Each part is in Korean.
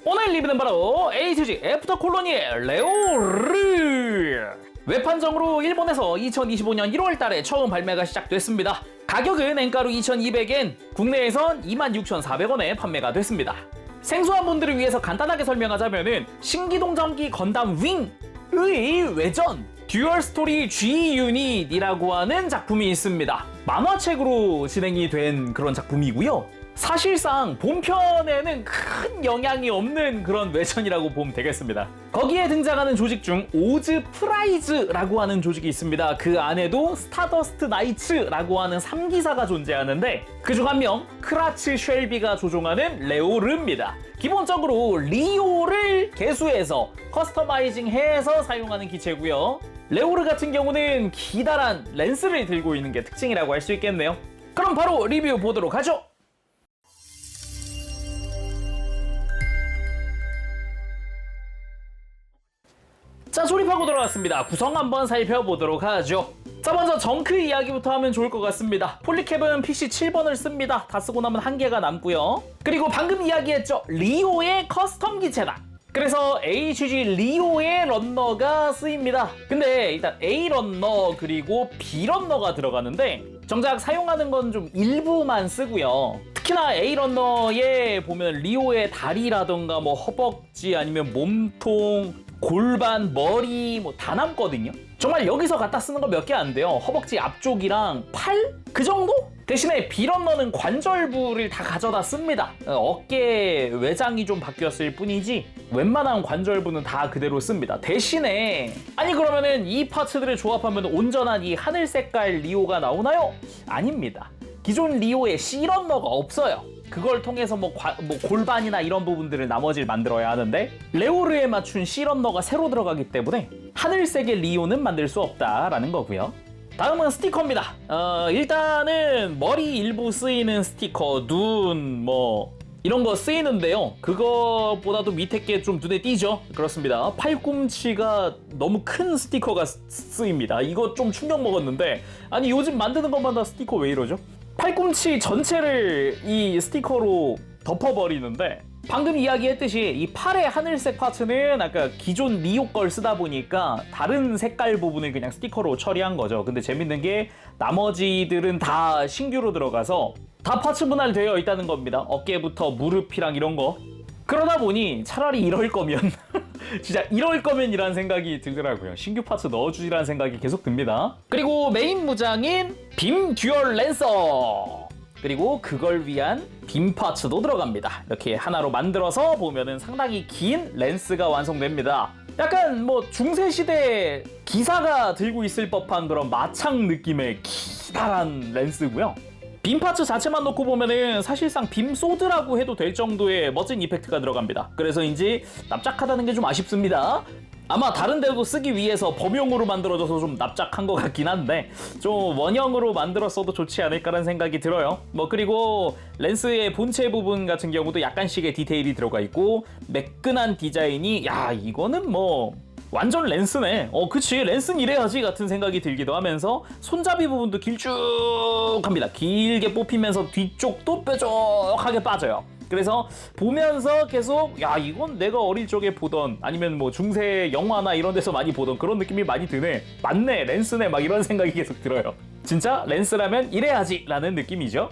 오늘 리뷰는 바로 HG 애프터 콜로니의 레오르. 웹판정으로 일본에서 2025년 1월달에 처음 발매가 시작됐습니다. 가격은 엔가루 2,200엔, 국내에선 26,400원에 판매가 됐습니다. 생소한 분들을 위해서 간단하게 설명하자면은 신기동전기 건담 윙의 외전 듀얼 스토리 G 유닛이라고 하는 작품이 있습니다. 만화책으로 진행이 된 그런 작품이고요. 사실상 본편에는 큰 영향이 없는 그런 외전이라고 보면 되겠습니다. 거기에 등장하는 조직 중 오즈 프라이즈라고 하는 조직이 있습니다. 그 안에도 스타더스트 나이츠라고 하는 3기사가 존재하는데 그중 한 명 크라츠 쉘비가 조종하는 레오르입니다. 기본적으로 리오를 개수해서 커스터마이징 해서 사용하는 기체고요. 레오르 같은 경우는 기다란 렌스를 들고 있는 게 특징이라고 할 수 있겠네요. 그럼 바로 리뷰 보도록 하죠. 자, 조립하고 돌아왔습니다. 구성 한번 살펴보도록 하죠. 자, 먼저 정크 이야기부터 하면 좋을 것 같습니다. 폴리캡은 PC 7번을 씁니다. 다 쓰고 나면 한 개가 남고요. 그리고 방금 이야기했죠. 리오의 커스텀 기체다. 그래서 HG 리오의 런너가 쓰입니다. 근데 일단 A 런너 그리고 B 런너가 들어가는데 정작 사용하는 건 좀 일부만 쓰고요. 특히나 A 런너에 보면 리오의 다리라던가 뭐 허벅지 아니면 몸통 골반, 머리 뭐 다 남거든요. 정말 여기서 갖다 쓰는 거 몇 개 안 돼요. 허벅지 앞쪽이랑 팔? 그 정도? 대신에 비런너는 관절부를 다 가져다 씁니다. 어깨 외장이 좀 바뀌었을 뿐이지 웬만한 관절부는 다 그대로 씁니다. 대신에 아니 그러면은 이 파츠들을 조합하면 온전한 이 하늘 색깔 리오가 나오나요? 아닙니다. 기존 리오에 C런너가 없어요. 그걸 통해서 뭐 골반이나 이런 부분들을 나머지를 만들어야 하는데 레오르에 맞춘 C런너가 새로 들어가기 때문에 하늘색의 리오는 만들 수 없다라는 거고요. 다음은 스티커입니다. 일단은 머리 일부 쓰이는 스티커, 눈, 뭐 이런 거 쓰이는데요. 그거보다도 밑에 게 좀 눈에 띄죠? 그렇습니다. 팔꿈치가 너무 큰 스티커가 쓰입니다. 이거 좀 충격 먹었는데 아니 요즘 만드는 것마다 스티커 왜 이러죠? 팔꿈치 전체를 이 스티커로 덮어버리는데 방금 이야기했듯이 이 팔의 하늘색 파츠는 아까 기존 리오 걸 쓰다 보니까 다른 색깔 부분을 그냥 스티커로 처리한 거죠. 근데 재밌는 게 나머지들은 다 신규로 들어가서 다 파츠 분할되어 있다는 겁니다. 어깨부터 무릎이랑 이런 거. 그러다 보니 차라리 이럴 거면 진짜 이럴 거면 이란 생각이 들더라고요. 신규 파츠 넣어주지라는 생각이 계속 듭니다. 그리고 메인 무장인 빔 듀얼 랜서 그리고 그걸 위한 빔 파츠도 들어갑니다. 이렇게 하나로 만들어서 보면은 상당히 긴 랜스가 완성됩니다. 약간 뭐 중세시대 기사가 들고 있을 법한 그런 마창 느낌의 기다란 랜스고요. 빔 파츠 자체만 놓고 보면은 사실상 빔 소드라고 해도 될 정도의 멋진 이펙트가 들어갑니다. 그래서인지 납작하다는 게 좀 아쉽습니다. 아마 다른 데도 쓰기 위해서 범용으로 만들어져서 좀 납작한 것 같긴 한데 좀 원형으로 만들었어도 좋지 않을까라는 생각이 들어요. 뭐 그리고 렌스의 본체 부분 같은 경우도 약간씩의 디테일이 들어가 있고 매끈한 디자인이 야 이거는 뭐 완전 렌스네. 그치 렌스는 이래야지 같은 생각이 들기도 하면서 손잡이 부분도 길쭉합니다. 길게 뽑히면서 뒤쪽도 뾰족하게 빠져요. 그래서 보면서 계속 야 이건 내가 어릴 적에 보던 아니면 뭐 중세 영화나 이런 데서 많이 보던 그런 느낌이 많이 드네. 맞네 렌스네 막 이런 생각이 계속 들어요. 진짜 렌스라면 이래야지 라는 느낌이죠.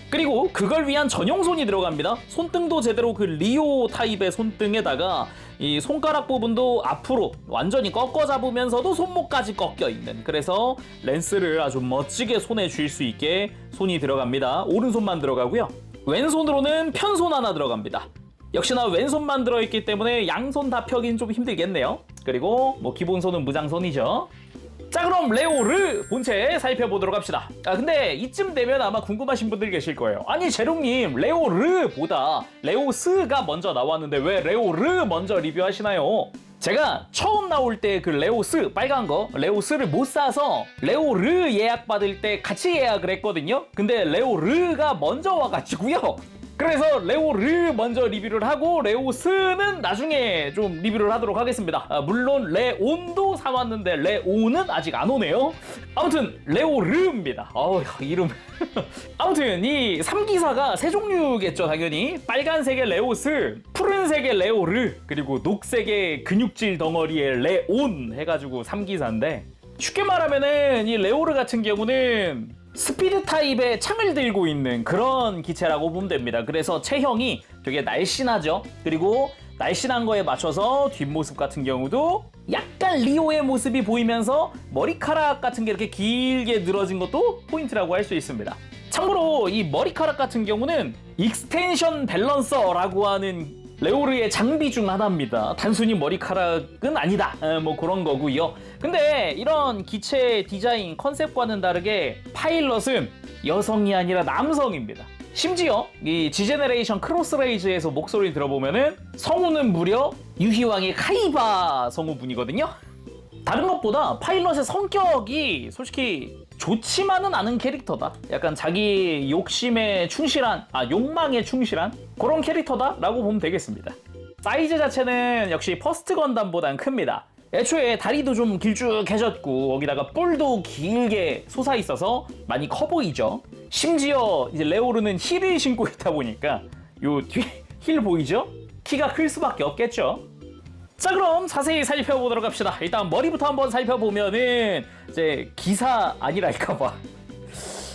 그리고 그걸 위한 전용 손이 들어갑니다. 손등도 제대로 그 리오 타입의 손등에다가 이 손가락 부분도 앞으로 완전히 꺾어 잡으면서도 손목까지 꺾여 있는 그래서 렌스를 아주 멋지게 손에 쥘 수 있게 손이 들어갑니다. 오른손만 들어가고요. 왼손으로는 편손 하나 들어갑니다. 역시나 왼손만 들어있기 때문에 양손 다 펴긴 좀 힘들겠네요. 그리고 뭐 기본손은 무장손이죠. 자 그럼 레오르 본체 살펴보도록 합시다. 근데 이쯤 되면 아마 궁금하신 분들 계실 거예요. 아니 제롱님 레오르보다 레오스가 먼저 나왔는데 왜 레오르 먼저 리뷰하시나요? 제가 처음 나올 때 그 레오스 빨간 거 레오스를 못 사서 레오르 예약 받을 때 같이 예약을 했거든요. 근데 레오르가 먼저 와가지고요 그래서 레오르 먼저 리뷰를 하고 레오스는 나중에 좀 리뷰를 하도록 하겠습니다. 물론 레온도 사왔는데 레오는 아직 안 오네요. 아무튼 레오르입니다. 이름 아무튼 이 3기사가 세 종류겠죠. 당연히 빨간색의 레오스, 푸른색의 레오르, 그리고 녹색의 근육질 덩어리의 레온 해가지고 3기사인데, 쉽게 말하면은 이 레오르 같은 경우는 스피드 타입의 창을 들고 있는 그런 기체라고 보면 됩니다. 그래서 체형이 되게 날씬하죠. 그리고 날씬한 거에 맞춰서 뒷모습 같은 경우도 약간 리오의 모습이 보이면서 머리카락 같은 게 이렇게 길게 늘어진 것도 포인트라고 할 수 있습니다. 참고로 이 머리카락 같은 경우는 익스텐션 밸런서라고 하는 레오르의 장비 중 하나입니다. 단순히 머리카락은 아니다. 뭐 그런 거고요. 근데 이런 기체 디자인 컨셉과는 다르게 파일럿은 여성이 아니라 남성입니다. 심지어 이 지제네레이션 크로스레이즈에서 목소리 들어보면은 성우는 무려 유희왕의 카이바 성우분이거든요. 다른 것보다 파일럿의 성격이 솔직히 좋지만은 않은 캐릭터다. 약간 자기 욕망에 충실한 그런 캐릭터다라고 보면 되겠습니다. 사이즈 자체는 역시 퍼스트 건담보단 큽니다. 애초에 다리도 좀 길쭉해졌고 거기다가 뿔도 길게 솟아 있어서 많이 커 보이죠. 심지어 이제 레오르는 힐을 신고 있다 보니까 요 뒤에 힐 보이죠? 키가 클 수밖에 없겠죠. 자, 그럼 자세히 살펴보도록 합시다. 일단 머리부터 한번 살펴보면은 이제 기사 아니랄까봐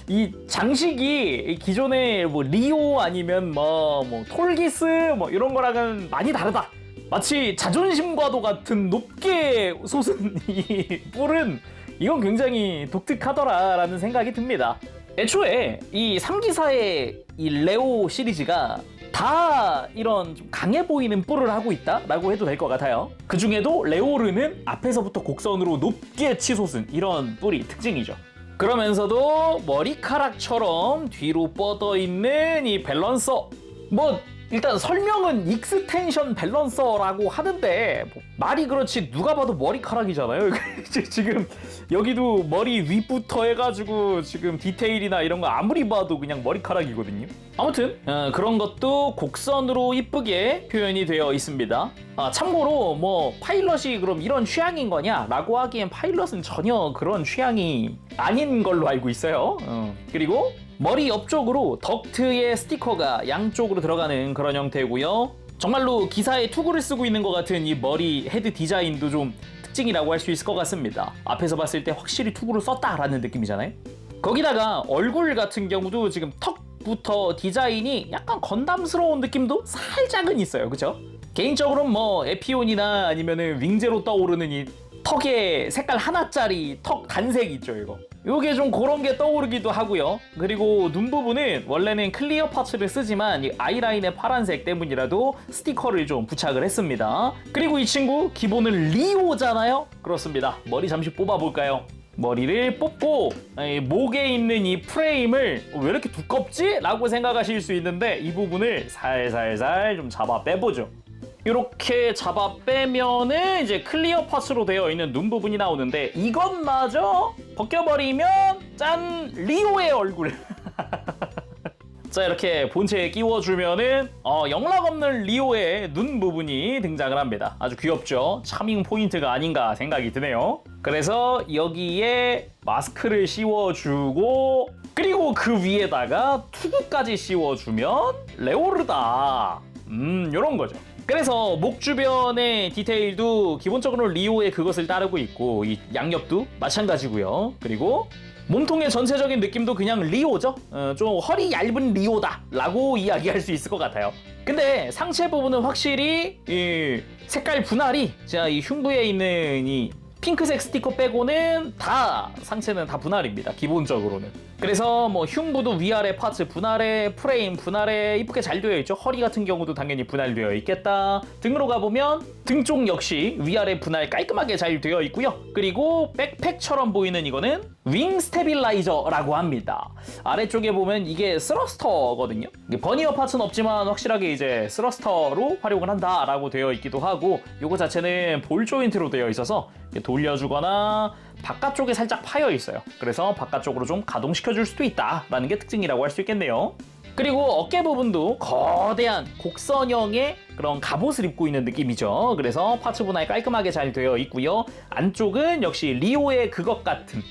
이 장식이 기존의 뭐 리오 아니면 뭐 톨기스 뭐 이런 거랑은 많이 다르다. 마치 자존심과도 같은 높게 솟은 이 뿔은 이건 굉장히 독특하더라라는 생각이 듭니다. 애초에 이 3기사의 이 레오 시리즈가 다 이런 좀 강해 보이는 뿔을 하고 있다라고 해도 될 것 같아요. 그 중에도 레오르는 앞에서부터 곡선으로 높게 치솟은 이런 뿔이 특징이죠. 그러면서도 머리카락처럼 뒤로 뻗어 있는 이 밸런서, 뭐 일단 설명은 익스텐션 밸런서라고 하는데 말이 그렇지 누가 봐도 머리카락이잖아요. 지금 여기도 머리 윗부터 해가지고 지금 디테일이나 이런 거 아무리 봐도 그냥 머리카락이거든요. 아무튼 그런 것도 곡선으로 이쁘게 표현이 되어 있습니다. 참고로 뭐 파일럿이 그럼 이런 취향인 거냐 라고 하기엔 파일럿은 전혀 그런 취향이 아닌 걸로 알고 있어요. 그리고 머리 옆쪽으로 덕트의 스티커가 양쪽으로 들어가는 그런 형태고요. 정말로 기사에 투구를 쓰고 있는 것 같은 이 머리 헤드 디자인도 좀 특징이라고 할 수 있을 것 같습니다. 앞에서 봤을 때 확실히 투구를 썼다라는 느낌이잖아요. 거기다가 얼굴 같은 경우도 지금 턱부터 디자인이 약간 건담스러운 느낌도 살짝은 있어요. 그쵸? 개인적으로는 뭐 에피온이나 아니면은 윙제로 떠오르는 이 턱에 색깔 하나짜리 턱 단색 있죠, 이거. 요게 좀 그런 게 떠오르기도 하고요. 그리고 눈 부분은 원래는 클리어 파츠를 쓰지만 이 아이라인의 파란색 때문이라도 스티커를 좀 부착을 했습니다. 그리고 이 친구 기본은 리오잖아요. 그렇습니다. 머리 잠시 뽑아볼까요? 머리를 뽑고 목에 있는 이 프레임을 왜 이렇게 두껍지? 라고 생각하실 수 있는데 이 부분을 살살살 좀 잡아 빼보죠. 이렇게 잡아 빼면은 이제 클리어 파츠로 되어 있는 눈 부분이 나오는데 이것마저 벗겨버리면 짠! 리오의 얼굴. 자, 이렇게 본체에 끼워주면은 영락없는 리오의 눈 부분이 등장을 합니다. 아주 귀엽죠? 차밍 포인트가 아닌가 생각이 드네요. 그래서 여기에 마스크를 씌워주고 그리고 그 위에다가 투구까지 씌워주면 레오르다. 요런 거죠. 그래서 목 주변의 디테일도 기본적으로 리오의 그것을 따르고 있고 이 양옆도 마찬가지고요. 그리고 몸통의 전체적인 느낌도 그냥 리오죠. 좀 허리 얇은 리오다 라고 이야기할 수 있을 것 같아요. 근데 상체 부분은 확실히 이 색깔 분할이 제가 이 흉부에 있는 이 핑크색 스티커 빼고는 다 상체는 다 분할입니다. 기본적으로는. 그래서 뭐 흉부도 위아래 파츠 분할에 프레임 분할에 이쁘게 잘 되어 있죠. 허리 같은 경우도 당연히 분할되어 있겠다. 등으로 가보면 등 쪽 역시 위아래 분할 깔끔하게 잘 되어 있고요. 그리고 백팩처럼 보이는 이거는 윙 스테빌라이저라고 합니다. 아래쪽에 보면 이게 스러스터거든요. 버니어 파츠는 없지만 확실하게 이제 스러스터로 활용을 한다라고 되어 있기도 하고 요거 자체는 볼 조인트로 되어 있어서 돌려주거나 바깥쪽에 살짝 파여 있어요. 그래서 바깥쪽으로 좀 가동시켜줄 수도 있다라는 게 특징이라고 할 수 있겠네요. 그리고 어깨 부분도 거대한 곡선형의 그런 갑옷을 입고 있는 느낌이죠. 그래서 파츠 분할 깔끔하게 잘 되어 있고요. 안쪽은 역시 리오의 그것 같은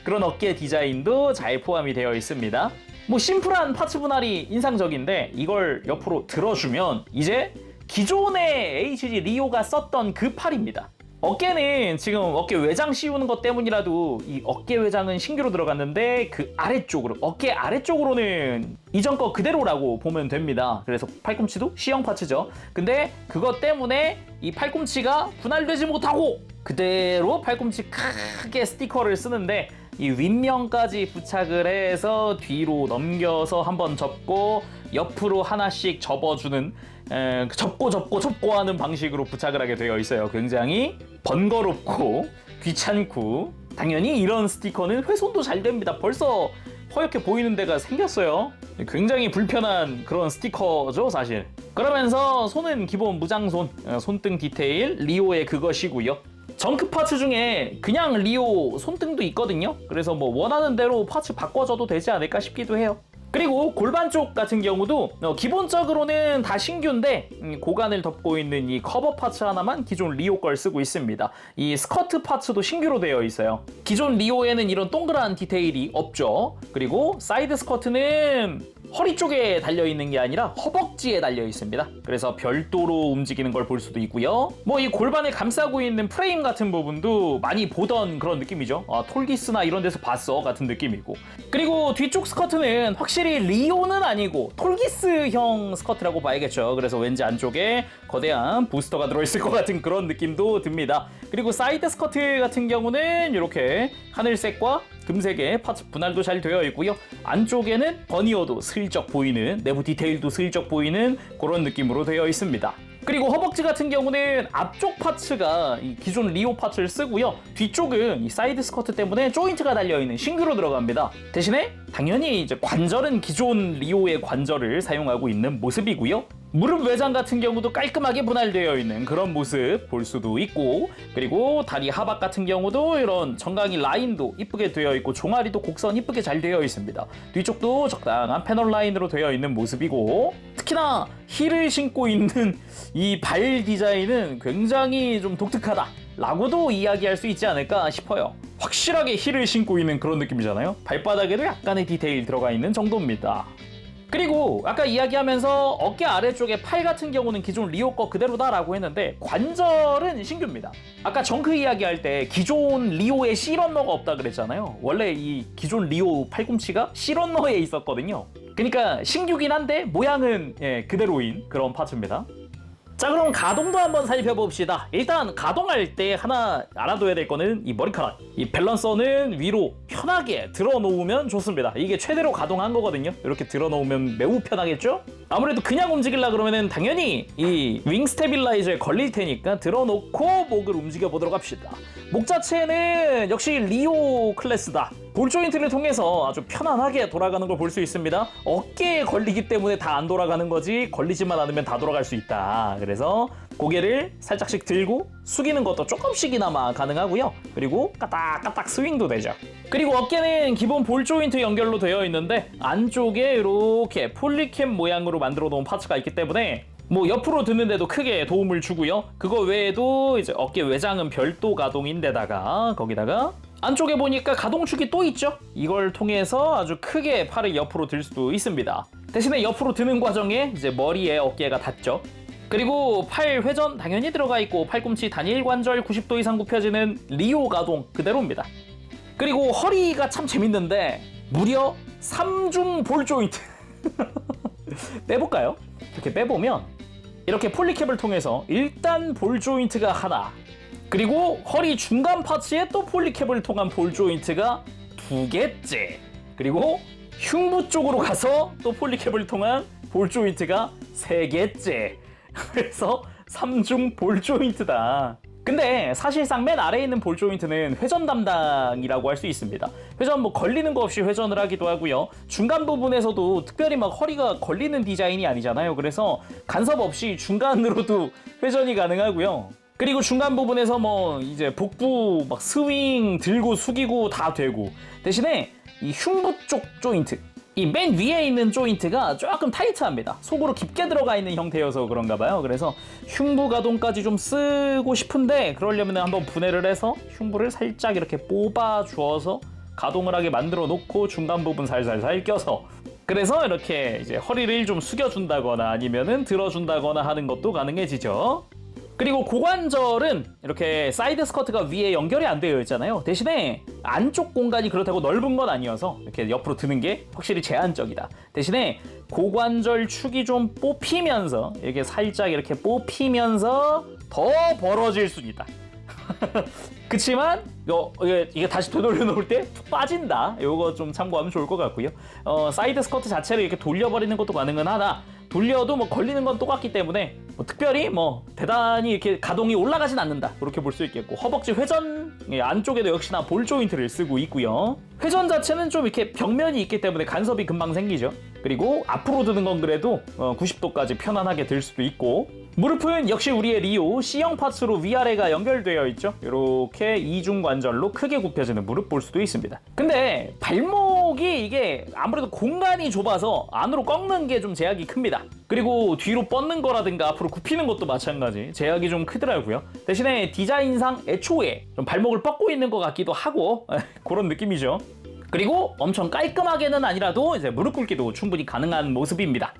그런 어깨 디자인도 잘 포함이 되어 있습니다. 뭐 심플한 파츠 분할이 인상적인데 이걸 옆으로 들어주면 이제 기존의 HG 리오가 썼던 그 팔입니다. 어깨는 지금 어깨 외장 씌우는 것 때문이라도 이 어깨 외장은 신규로 들어갔는데 그 아래쪽으로 어깨 아래쪽으로는 이전 거 그대로라고 보면 됩니다. 그래서 팔꿈치도 C형 파츠죠. 근데 그것 때문에 이 팔꿈치가 분할되지 못하고 그대로 팔꿈치 크게 스티커를 쓰는데 이 윗면까지 부착을 해서 뒤로 넘겨서 한번 접고 옆으로 하나씩 접어주는 접고 하는 방식으로 부착을 하게 되어 있어요. 굉장히 번거롭고 귀찮고 당연히 이런 스티커는 훼손도 잘 됩니다. 벌써 허옇게 보이는 데가 생겼어요. 굉장히 불편한 그런 스티커죠 사실. 그러면서 손은 기본 무장손, 손등 디테일 리오의 그것이고요. 정크 파츠 중에 그냥 리오 손등도 있거든요. 그래서 뭐 원하는 대로 파츠 바꿔줘도 되지 않을까 싶기도 해요. 그리고 골반 쪽 같은 경우도 기본적으로는 다 신규인데 고관을 덮고 있는 이 커버 파츠 하나만 기존 리오 걸 쓰고 있습니다. 이 스커트 파츠도 신규로 되어 있어요. 기존 리오에는 이런 동그란 디테일이 없죠. 그리고 사이드 스커트는 허리 쪽에 달려있는 게 아니라 허벅지에 달려 있습니다. 그래서 별도로 움직이는 걸 볼 수도 있고요. 뭐 이 골반을 감싸고 있는 프레임 같은 부분도 많이 보던 그런 느낌이죠. 톨기스나 이런 데서 봤어 같은 느낌이고. 그리고 뒤쪽 스커트는 확실히 리오는 아니고 톨기스형 스커트라고 봐야겠죠. 그래서 왠지 안쪽에 거대한 부스터가 들어있을 것 같은 그런 느낌도 듭니다. 그리고 사이드 스커트 같은 경우는 이렇게 하늘색과 금색의 파츠 분할도 잘 되어 있고요. 안쪽에는 버니어도 슬쩍 보이는, 내부 디테일도 슬쩍 보이는 그런 느낌으로 되어 있습니다. 그리고 허벅지 같은 경우는 앞쪽 파츠가 이 기존 리오 파츠를 쓰고요. 뒤쪽은 이 사이드 스커트 때문에 조인트가 달려있는 신규로 들어갑니다. 대신에 당연히 이제 관절은 기존 리오의 관절을 사용하고 있는 모습이고요. 무릎 외장 같은 경우도 깔끔하게 분할되어 있는 그런 모습 볼 수도 있고, 그리고 다리 하박 같은 경우도 이런 정강이 라인도 이쁘게 되어 있고 종아리도 곡선 이쁘게 잘 되어 있습니다. 뒤쪽도 적당한 패널 라인으로 되어 있는 모습이고, 특히나 힐을 신고 있는 이 발 디자인은 굉장히 좀 독특하다 라고도 이야기할 수 있지 않을까 싶어요. 확실하게 힐을 신고 있는 그런 느낌이잖아요. 발바닥에도 약간의 디테일 들어가 있는 정도입니다. 그리고 아까 이야기하면서 어깨 아래쪽에 팔 같은 경우는 기존 리오 거 그대로다라고 했는데 관절은 신규입니다. 아까 정크 이야기할 때 기존 리오에 실런너가 없다 그랬잖아요. 원래 이 기존 리오 팔꿈치가 실런너에 있었거든요. 그러니까 신규긴 한데 모양은 그대로인 그런 파츠입니다. 자, 그럼 가동도 한번 살펴봅시다. 일단 가동할 때 하나 알아둬야 될 거는 이 머리카락. 이 밸런서는 위로 편하게 들어놓으면 좋습니다. 이게 최대로 가동한 거거든요. 이렇게 들어놓으면 매우 편하겠죠? 아무래도 그냥 움직이려 그러면은 당연히 이 윙 스테빌라이저에 걸릴 테니까 들어놓고 목을 움직여 보도록 합시다. 목 자체는 역시 리오 클래스다. 볼 조인트를 통해서 아주 편안하게 돌아가는 걸 볼 수 있습니다. 어깨에 걸리기 때문에 다 안 돌아가는 거지 걸리지만 않으면 다 돌아갈 수 있다. 그래서 고개를 살짝씩 들고 숙이는 것도 조금씩이나마 가능하고요. 그리고 까딱까딱 스윙도 되죠. 그리고 어깨는 기본 볼 조인트 연결로 되어 있는데 안쪽에 이렇게 폴리캠 모양으로 만들어 놓은 파츠가 있기 때문에 뭐 옆으로 드는데도 크게 도움을 주고요. 그거 외에도 이제 어깨 외장은 별도 가동인데다가 거기다가 안쪽에 보니까 가동축이 또 있죠. 이걸 통해서 아주 크게 팔을 옆으로 들 수도 있습니다. 대신에 옆으로 드는 과정에 이제 머리에 어깨가 닿죠. 그리고 팔 회전 당연히 들어가 있고 팔꿈치 단일 관절 90도 이상 굽혀지는 리오 가동 그대로입니다. 그리고 허리가 참 재밌는데 무려 3중 볼 조인트 빼볼까요? 이렇게 빼보면 이렇게 폴리캡을 통해서 일단 볼 조인트가 하나, 그리고 허리 중간 파츠에 또 폴리캡을 통한 볼 조인트가 두 개째, 그리고 흉부 쪽으로 가서 또 폴리캡을 통한 볼 조인트가 세 개째. 그래서 3중 볼 조인트다. 근데 사실상 맨 아래에 있는 볼 조인트는 회전 담당이라고 할 수 있습니다. 회전 뭐 걸리는 거 없이 회전을 하기도 하고요. 중간 부분에서도 특별히 막 허리가 걸리는 디자인이 아니잖아요. 그래서 간섭 없이 중간으로도 회전이 가능하고요. 그리고 중간 부분에서 뭐 이제 복부 막 스윙 들고 숙이고 다 되고, 대신에 이 흉부 쪽 조인트, 이 맨 위에 있는 조인트가 조금 타이트합니다. 속으로 깊게 들어가 있는 형태여서 그런가 봐요. 그래서 흉부 가동까지 좀 쓰고 싶은데 그러려면 한번 분해를 해서 흉부를 살짝 이렇게 뽑아 주어서 가동을 하게 만들어 놓고 중간 부분 살살살 껴서 그래서 이렇게 이제 허리를 좀 숙여준다거나 아니면은 들어준다거나 하는 것도 가능해지죠. 그리고 고관절은 이렇게 사이드 스커트가 위에 연결이 안 되어 있잖아요. 대신에 안쪽 공간이 그렇다고 넓은 건 아니어서 이렇게 옆으로 드는 게 확실히 제한적이다. 대신에 고관절 축이 좀 뽑히면서 이렇게 살짝 이렇게 뽑히면서 더 벌어질 수는 있다. 그치만 이게 다시 되돌려 놓을 때 툭 빠진다. 요거 좀 참고하면 좋을 것 같고요. 사이드 스커트 자체를 이렇게 돌려버리는 것도 가능은 하나 돌려도 뭐 걸리는 건 똑같기 때문에 뭐 특별히 뭐 대단히 이렇게 가동이 올라가진 않는다. 그렇게 볼 수 있겠고 허벅지 회전 안쪽에도 역시나 볼 조인트를 쓰고 있고요. 회전 자체는 좀 이렇게 벽면이 있기 때문에 간섭이 금방 생기죠. 그리고 앞으로 드는 건 그래도 90도까지 편안하게 들 수도 있고 무릎은 역시 우리의 리오 C형 파츠로 위아래가 연결되어 있죠. 이렇게 이중 관절로 크게 굽혀지는 무릎 볼 수도 있습니다. 근데 발목이 이게 아무래도 공간이 좁아서 안으로 꺾는 게 좀 제약이 큽니다. 그리고 뒤로 뻗는 거라든가 앞으로 굽히는 것도 마찬가지 제약이 좀 크더라고요. 대신에 디자인상 애초에 좀 발목을 뻗고 있는 것 같기도 하고 그런 느낌이죠. 그리고 엄청 깔끔하게는 아니라도 이제 무릎 꿇기도 충분히 가능한 모습입니다.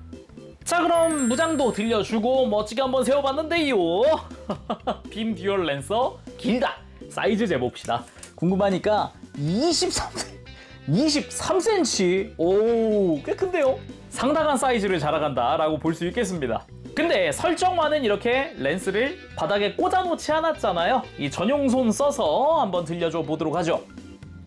자, 그럼 무장도 들려주고 멋지게 한번 세워봤는데요. 빔 듀얼 랜서 길다. 사이즈 재봅시다. 궁금하니까 23cm. 오, 꽤 큰데요? 상당한 사이즈를 자랑한다 라고 볼 수 있겠습니다. 근데 설정화는 이렇게 렌스를 바닥에 꽂아놓지 않았잖아요. 이 전용손 써서 한번 들려줘 보도록 하죠.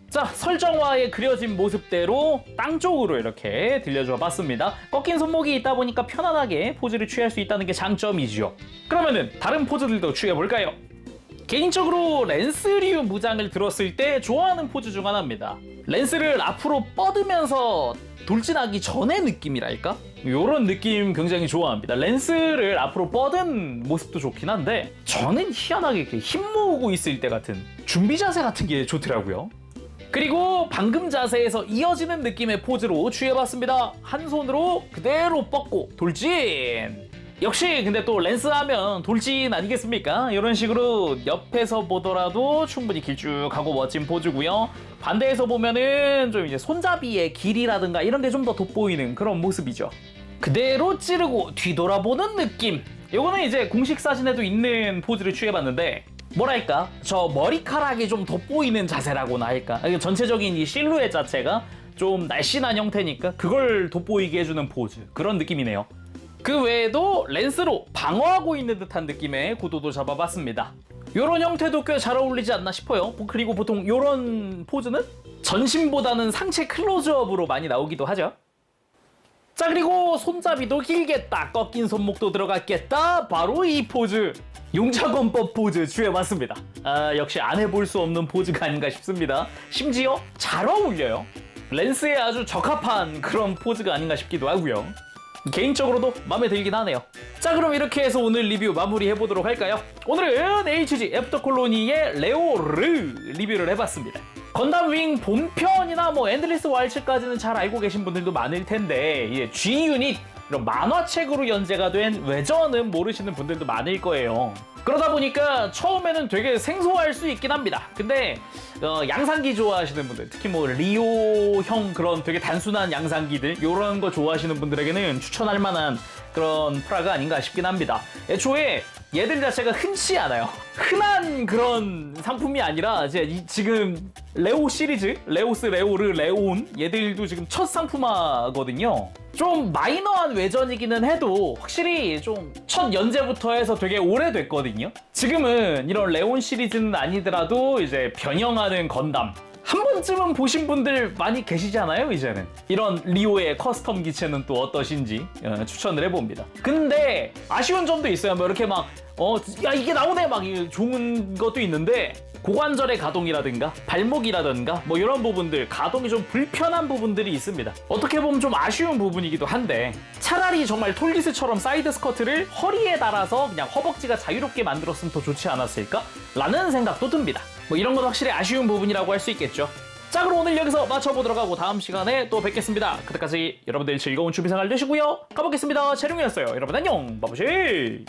자, 설정화에 그려진 모습대로 땅 쪽으로 이렇게 들려줘 봤습니다. 꺾인 손목이 있다 보니까 편안하게 포즈를 취할 수 있다는 게 장점이죠. 그러면은 다른 포즈들도 취해볼까요? 개인적으로 렌스류 무장을 들었을 때 좋아하는 포즈 중 하나입니다. 렌스를 앞으로 뻗으면서 돌진하기 전의 느낌이랄까? 요런 느낌 굉장히 좋아합니다. 렌스를 앞으로 뻗은 모습도 좋긴 한데 저는 희한하게 이렇게 힘 모으고 있을 때 같은 준비 자세 같은 게 좋더라고요. 그리고 방금 자세에서 이어지는 느낌의 포즈로 취해봤습니다. 한 손으로 그대로 뻗고 돌진! 역시 근데 또 렌스 하면 돌진 아니겠습니까? 이런 식으로 옆에서 보더라도 충분히 길쭉하고 멋진 포즈고요. 반대에서 보면은 좀 이제 손잡이의 길이라든가 이런 게 좀 더 돋보이는 그런 모습이죠. 그대로 찌르고 뒤돌아보는 느낌. 요거는 이제 공식 사진에도 있는 포즈를 취해봤는데 뭐랄까 저 머리카락이 좀 돋보이는 자세라고나 할까. 전체적인 이 실루엣 자체가 좀 날씬한 형태니까 그걸 돋보이게 해주는 포즈 그런 느낌이네요. 그 외에도 렌스로 방어하고 있는 듯한 느낌의 구도도 잡아봤습니다. 요런 형태도 꽤 잘 어울리지 않나 싶어요. 그리고 보통 요런 포즈는 전신보다는 상체 클로즈업으로 많이 나오기도 하죠. 자, 그리고 손잡이도 길겠다, 꺾인 손목도 들어갔겠다, 바로 이 포즈 용자권법 포즈 취해봤습니다. 역시 안 해볼 수 없는 포즈가 아닌가 싶습니다. 심지어 잘 어울려요. 렌스에 아주 적합한 그런 포즈가 아닌가 싶기도 하고요. 개인적으로도 마음에 들긴 하네요. 자, 그럼 이렇게 해서 오늘 리뷰 마무리해보도록 할까요? 오늘은 HG 애프터콜로니의 레오르 리뷰를 해봤습니다. 건담 윙 본편이나 뭐 엔드리스 왈츠까지는 잘 알고 계신 분들도 많을 텐데 이제 G유닛 이런 만화책으로 연재가 된 외전은 모르시는 분들도 많을 거예요. 그러다 보니까 처음에는 되게 생소할 수 있긴 합니다. 근데 양상기 좋아하시는 분들, 특히 뭐 리오형 그런 되게 단순한 양상기들 이런 거 좋아하시는 분들에게는 추천할 만한 그런 프라가 아닌가 싶긴 합니다. 애초에 얘들 자체가 흔치 않아요. 흔한 그런 상품이 아니라 지금 레오 시리즈, 레오스, 레오르, 레온 얘들도 지금 첫 상품화거든요. 좀 마이너한 외전이기는 해도 확실히 좀 첫 연재부터 해서 되게 오래됐거든요. 지금은 이런 레온 시리즈는 아니더라도 이제 변형하는 건담 한 번쯤은 보신 분들 많이 계시잖아요. 이제는 이런 리오의 커스텀 기체는 또 어떠신지 추천을 해봅니다. 근데 아쉬운 점도 있어요. 뭐 이렇게 막 야 이게 나오네 막 좋은 것도 있는데 고관절의 가동이라든가 발목이라든가 뭐 이런 부분들 가동이 좀 불편한 부분들이 있습니다. 어떻게 보면 좀 아쉬운 부분이기도 한데 차라리 정말 톨리스처럼 사이드 스커트를 허리에 달아서 그냥 허벅지가 자유롭게 만들었으면 더 좋지 않았을까? 라는 생각도 듭니다. 뭐 이런 건 확실히 아쉬운 부분이라고 할 수 있겠죠. 자, 그럼 오늘 여기서 맞춰보도록 하고 다음 시간에 또 뵙겠습니다. 그때까지 여러분들 즐거운 취미생활 되시고요. 가보겠습니다. 재룡이었어요. 여러분 안녕. 바보실.